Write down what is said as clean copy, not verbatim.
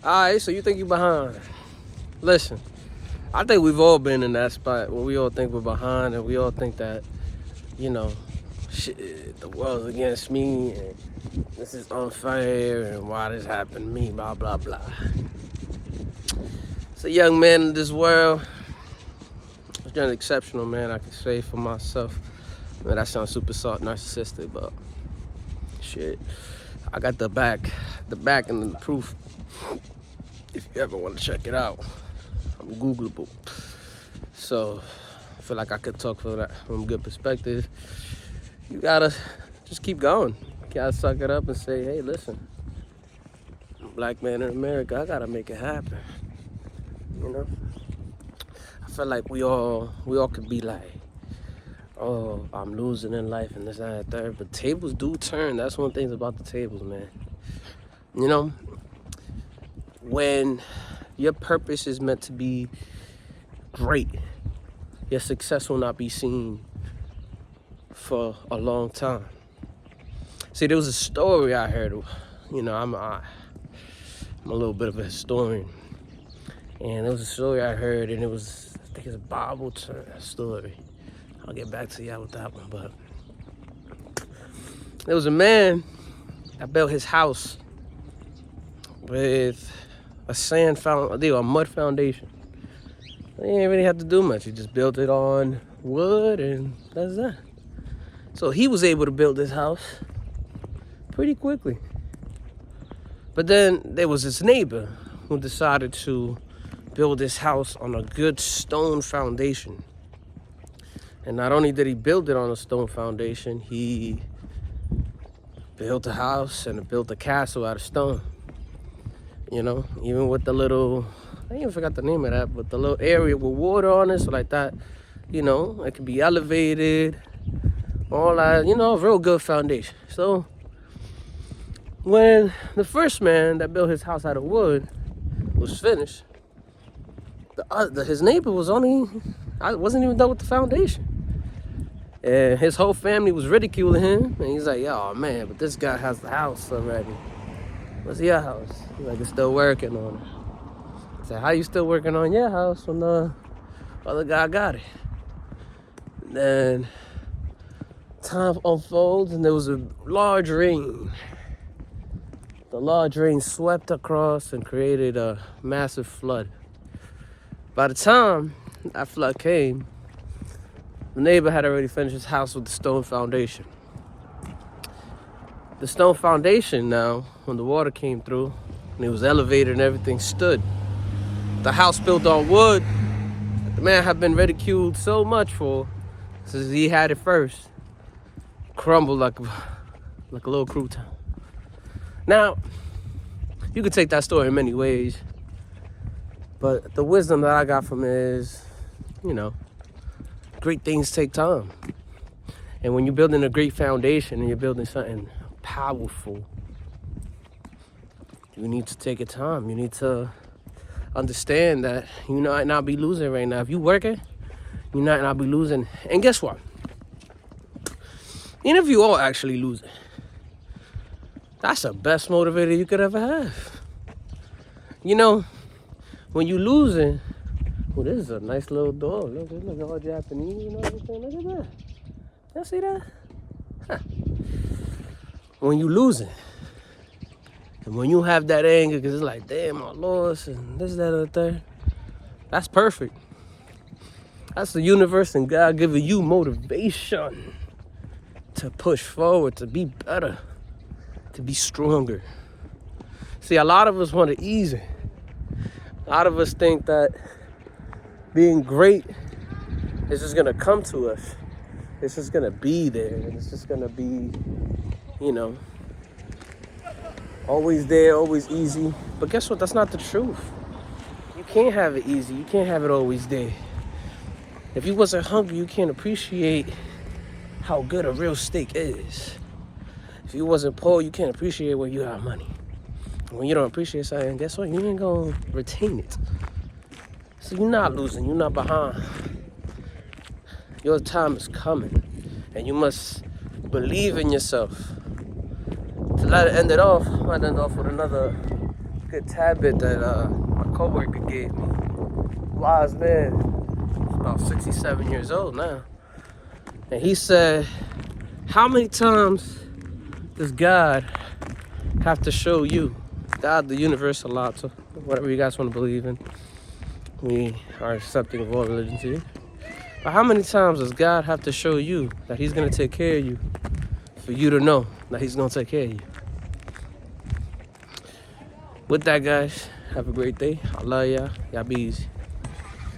Alright, so you think you behind. Listen, I think we've all been in that spot where we all think we're behind and we all think that, you know, shit, the world's against me and this is unfair and why this happened to me, blah, blah, blah. It's a young man in this world. It's an exceptional man, I can say for myself. Man, that sounds super soft, narcissistic, but shit. I got the back and the proof. If you ever want to check it out, I'm Googleable. So I feel like I could talk from a good perspective. You gotta just keep going. You gotta suck it up and say, hey, listen, I'm a black man in America, I gotta make it happen. You know? I feel like we all could be like, oh, I'm losing in life and this and that third. But tables do turn. That's one thing about the tables, man. You know, when your purpose is meant to be great, your success will not be seen for a long time. See, there was a story I heard. You know, I'm a little bit of a historian, and there was a story I heard, and I think it's a Bible story. I'll get back to y'all with that one, but there was a man that built his house with a mud foundation. He didn't really have to do much. He just built it on wood, and that's that. So he was able to build this house pretty quickly. But then there was this neighbor who decided to build this house on a good stone foundation. And not only did he build it on a stone foundation, he built a house and built a castle out of stone. You know, even with the little, I even forgot the name of that, but the little area with water on it, so like that, you know, it could be elevated, all that, you know, real good foundation. So when the first man that built his house out of wood was finished, his neighbor wasn't even done with the foundation. And his whole family was ridiculing him. And he's like, oh man, but this guy has the house already. What's your house? He's like, it's still working on it. I said, how you still working on your house when the other guy got it? And then time unfolds and there was a large rain. The large rain swept across and created a massive flood. By the time that flood came, the neighbor had already finished his house with the stone foundation. The stone foundation now, when the water came through, and it was elevated and everything stood. The house built on wood, that the man had been ridiculed so much for, since he had it first, crumbled like a little crouton. Now, you could take that story in many ways, but the wisdom that I got from it is, you know, great things take time. And when you're building a great foundation and you're building something powerful, you need to take your time. You need to understand that you might not be losing right now. If you're working, you might not be losing. And guess what? Even if you are actually losing, that's the best motivator you could ever have. You know, when you're losing, oh, this is a nice little dog. Look, all Japanese and everything. Look at that. Y'all see that? Huh. When you losing, and when you have that anger, because it's like, damn, I lost, and this, that, and the third, that's perfect. That's the universe and God giving you motivation to push forward, to be better, to be stronger. See, a lot of us want it easy. A lot of us think that being great is just gonna come to us. It's just gonna be there. And it's just gonna be, you know, always there, always easy. But guess what? That's not the truth. You can't have it easy. You can't have it always there. If you wasn't hungry, you can't appreciate how good a real steak is. If you wasn't poor, you can't appreciate when you have money. When you don't appreciate something, guess what? You ain't gonna retain it. So you're not losing, you're not behind. Your time is coming, and you must believe in yourself. To let it end it off, I might end off with another good tidbit that my coworker gave me. Wise man, he's about 67 years old now. And he said, how many times does God have to show you? God, the universe, Allah, so whatever you guys want to believe in. We are accepting of all religions here. But how many times does God have to show you that he's going to take care of you for you to know that he's going to take care of you? With that, guys, have a great day. I love y'all. Y'all be easy.